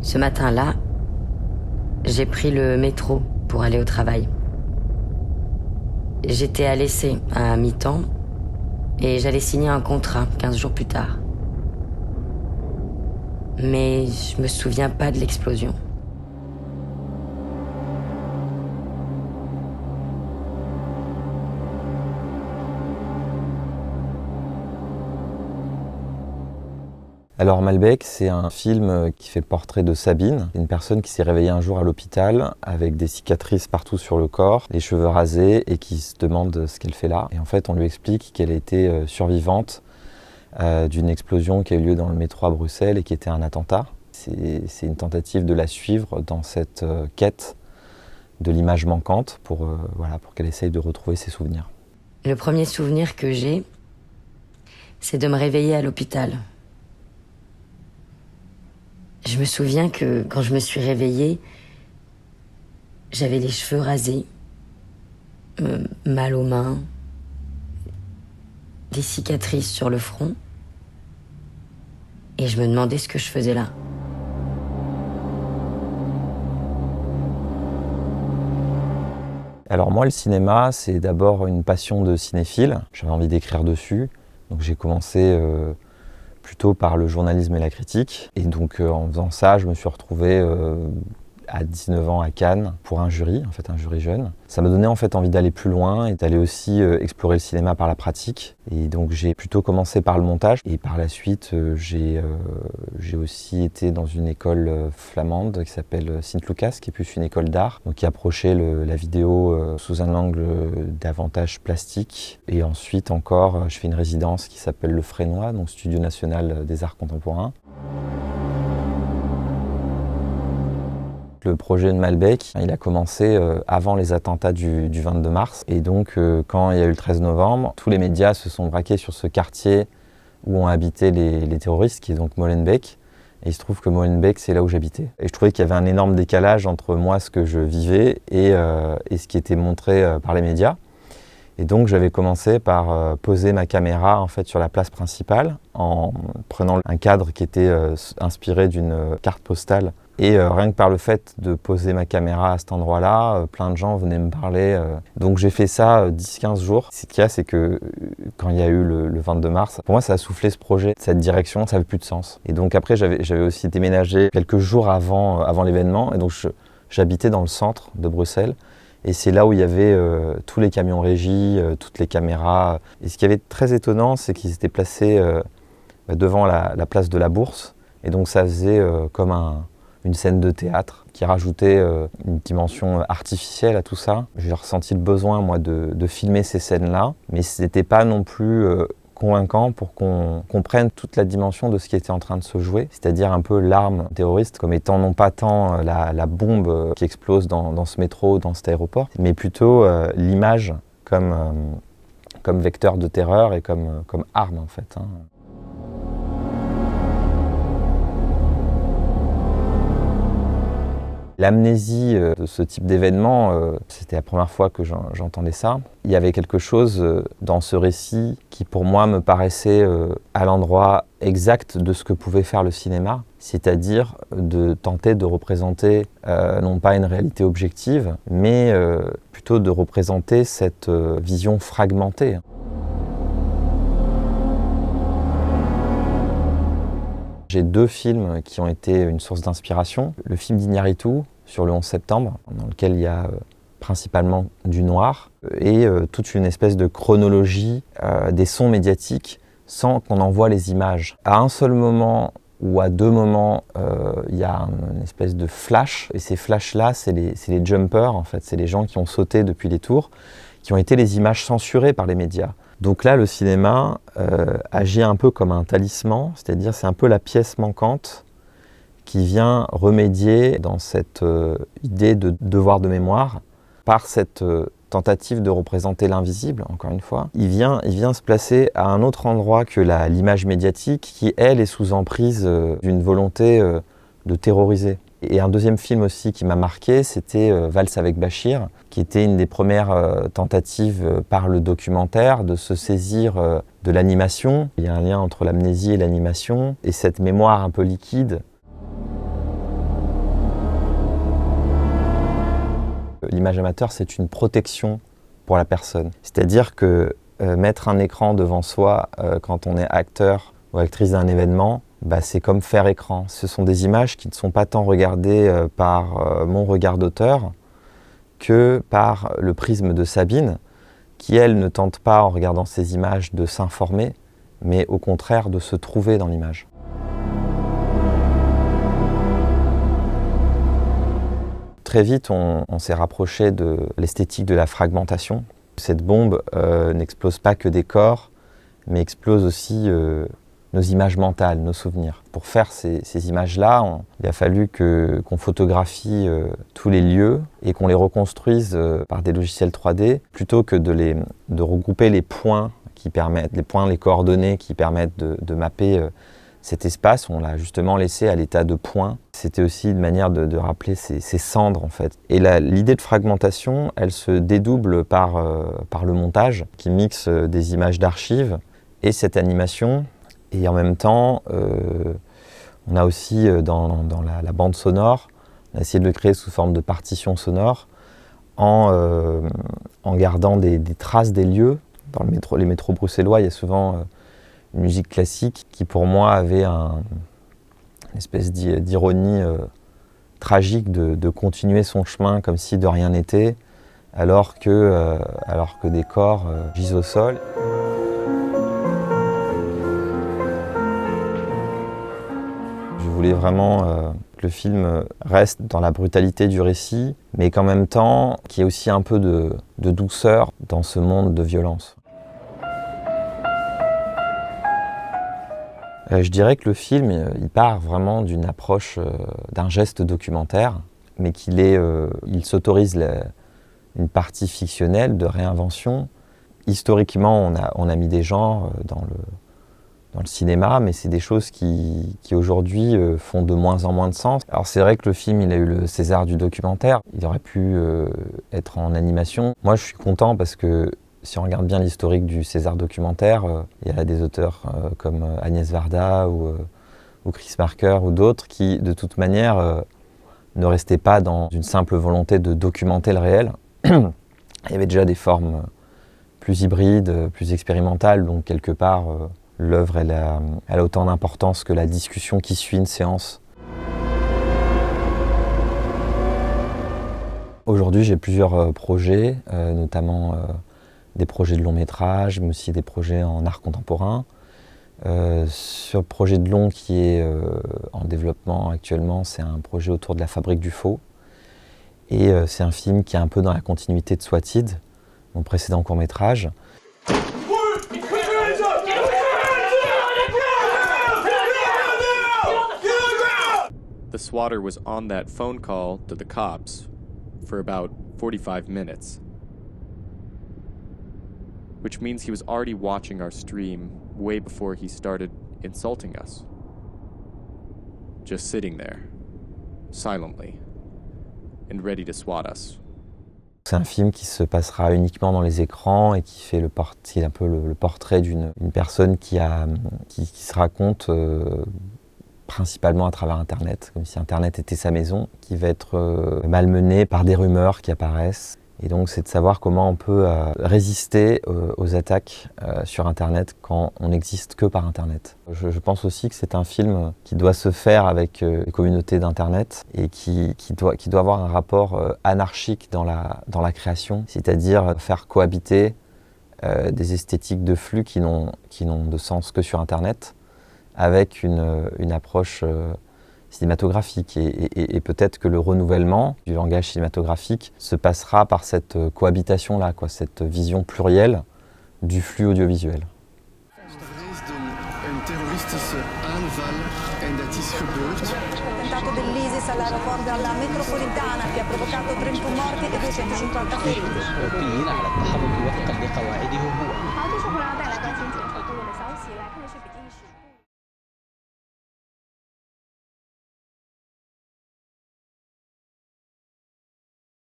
Ce matin-là, j'ai pris le métro pour aller au travail. J'étais à l'essai à mi-temps et j'allais signer un contrat 15 jours plus tard. Mais je me souviens pas de l'explosion. Alors Malbec, c'est un film qui fait le portrait de Sabine, une personne qui s'est réveillée un jour à l'hôpital avec des cicatrices partout sur le corps, les cheveux rasés et qui se demande ce qu'elle fait là. Et en fait, on lui explique qu'elle était survivante d'une explosion qui a eu lieu dans le métro à Bruxelles et qui était un attentat. C'est une tentative de la suivre dans cette quête de l'image manquante pour qu'elle essaye de retrouver ses souvenirs. Le premier souvenir que j'ai, c'est de me réveiller à l'hôpital. Je me souviens que quand je me suis réveillée, j'avais les cheveux rasés, mal aux mains, des cicatrices sur le front, et je me demandais ce que je faisais là. Alors moi, le cinéma, c'est d'abord une passion de cinéphile. J'avais envie d'écrire dessus, donc j'ai commencé plutôt par le journalisme et la critique. Et donc en faisant ça, je me suis retrouvé à 19 ans à Cannes pour un jury jeune. Ça m'a donné en fait envie d'aller plus loin et d'aller aussi explorer le cinéma par la pratique. Et donc j'ai plutôt commencé par le montage et par la suite j'ai aussi été dans une école flamande qui s'appelle Sint-Lucas, qui est plus une école d'art, donc qui approchait la vidéo sous un angle davantage plastique. Et ensuite encore, je fais une résidence qui s'appelle le Frénois, donc Studio National des Arts Contemporains. Le projet de Malbec, il a commencé avant les attentats du 22 mars. Et donc, quand il y a eu le 13 novembre, tous les médias se sont braqués sur ce quartier où ont habité les terroristes, qui est donc Molenbeek. Et il se trouve que Molenbeek, c'est là où j'habitais. Et je trouvais qu'il y avait un énorme décalage entre moi, ce que je vivais, et ce qui était montré par les médias. Et donc, j'avais commencé par poser ma caméra en fait, sur la place principale, en prenant un cadre qui était inspiré d'une carte postale. Et rien que par le fait de poser ma caméra à cet endroit-là, plein de gens venaient me parler. Donc j'ai fait ça 10-15 jours. Ce qu'il y a, c'est que quand il y a eu le 22 mars, pour moi ça a soufflé ce projet, cette direction, ça n'avait plus de sens. Et donc après j'avais aussi déménagé quelques jours avant l'événement. Et donc j'habitais dans le centre de Bruxelles. Et c'est là où il y avait tous les camions régie, toutes les caméras. Et ce qui avait de très étonnant, c'est qu'ils étaient placés devant la place de la Bourse. Et donc ça faisait comme une scène de théâtre qui rajoutait une dimension artificielle à tout ça. J'ai ressenti le besoin, moi, de filmer ces scènes-là, mais ce n'était pas non plus convaincant pour qu'on comprenne toute la dimension de ce qui était en train de se jouer, c'est-à-dire un peu l'arme terroriste comme étant non pas tant la bombe qui explose dans ce métro, dans cet aéroport, mais plutôt l'image comme vecteur de terreur et comme arme, en fait. L'amnésie de ce type d'événement, c'était la première fois que j'entendais ça. Il y avait quelque chose dans ce récit qui pour moi me paraissait à l'endroit exact de ce que pouvait faire le cinéma, c'est-à-dire de tenter de représenter non pas une réalité objective, mais plutôt de représenter cette vision fragmentée. J'ai deux films qui ont été une source d'inspiration. Le film d'Iñárritu sur le 11 septembre, dans lequel il y a principalement du noir, et toute une espèce de chronologie des sons médiatiques sans qu'on en voit les images. À un seul moment ou à deux moments, il y a une espèce de flash, et ces flashs-là, c'est les jumpers, en fait. C'est les gens qui ont sauté depuis les tours, qui ont été les images censurées par les médias. Donc là, le cinéma agit un peu comme un talisman, c'est-à-dire c'est un peu la pièce manquante qui vient remédier dans cette idée de devoir de mémoire par cette tentative de représenter l'invisible, encore une fois. Il vient se placer à un autre endroit que l'image médiatique qui, elle, est sous emprise d'une volonté de terroriser. Et un deuxième film aussi qui m'a marqué, c'était Valse avec Bachir, qui était une des premières tentatives par le documentaire de se saisir de l'animation. Il y a un lien entre l'amnésie et l'animation, et cette mémoire un peu liquide. l'image amateur, c'est une protection pour la personne. C'est-à-dire que mettre un écran devant soi quand on est acteur ou actrice d'un événement, c'est comme faire écran. Ce sont des images qui ne sont pas tant regardées par mon regard d'auteur que par le prisme de Sabine, qui elle ne tente pas en regardant ces images de s'informer, mais au contraire de se trouver dans l'image. Très vite, on s'est rapproché de l'esthétique de la fragmentation. Cette bombe n'explose pas que des corps, mais explose aussi nos images mentales, nos souvenirs. Pour faire ces images-là, il a fallu qu'on photographie tous les lieux et qu'on les reconstruise par des logiciels 3D, plutôt que de regrouper les points qui permettent, les coordonnées qui permettent de mapper cet espace. On l'a justement laissé à l'état de points. C'était aussi une manière de rappeler ces cendres en fait. Et l'idée de fragmentation, elle se dédouble par le montage qui mixe des images d'archives et cette animation. Et en même temps, on a aussi dans la bande sonore, on a essayé de le créer sous forme de partition sonore en gardant des traces des lieux. Dans les métros bruxellois, il y a souvent une musique classique qui pour moi avait une espèce d'ironie tragique de continuer son chemin comme si de rien n'était, alors que des corps gisent au sol. Je voulais vraiment que le film reste dans la brutalité du récit, mais qu'en même temps, qu'il y ait aussi un peu de douceur dans ce monde de violence. Je dirais que le film, il part vraiment d'une approche, d'un geste documentaire, mais il s'autorise une partie fictionnelle de réinvention. Historiquement, on a mis des genres dans le cinéma, mais c'est des choses qui aujourd'hui font de moins en moins de sens. Alors c'est vrai que le film, il a eu le César du documentaire, il aurait pu être en animation. Moi, je suis content parce que si on regarde bien l'historique du César documentaire, il y a des auteurs comme Agnès Varda ou Chris Marker ou d'autres qui, de toute manière, ne restaient pas dans une simple volonté de documenter le réel. Il y avait déjà des formes plus hybrides, plus expérimentales, donc quelque part, l'œuvre, elle a autant d'importance que la discussion qui suit une séance. Aujourd'hui, j'ai plusieurs projets, notamment des projets de long métrage, mais aussi des projets en art contemporain. Sur le projet de long qui est en développement actuellement, c'est un projet autour de la fabrique du faux. Et c'est un film qui est un peu dans la continuité de Swatted, mon précédent court métrage. The swatter was on that phone call to the cops for about 45 minutes. Which means he was already watching our stream way before he started insulting us. Just sitting there, silently, and ready to swat us. C'est un film qui se passera uniquement dans les écrans et qui fait qui est un peu le portrait d'une personne qui se raconte principalement à travers Internet, comme si Internet était sa maison, qui va être malmenée par des rumeurs qui apparaissent. Et donc c'est de savoir comment on peut résister aux attaques sur Internet quand on n'existe que par Internet. Je pense aussi que c'est un film qui doit se faire avec les communautés d'Internet et qui doit avoir un rapport anarchique dans la création, c'est-à-dire faire cohabiter des esthétiques de flux qui n'ont de sens que sur Internet avec une approche cinématographique et peut-être que le renouvellement du langage cinématographique se passera par cette cohabitation-là, cette vision plurielle du flux audiovisuel. L'attentato dell'ISIS all'aeroporto alla metropolitana che ha provocato 31 morti e 250 feriti.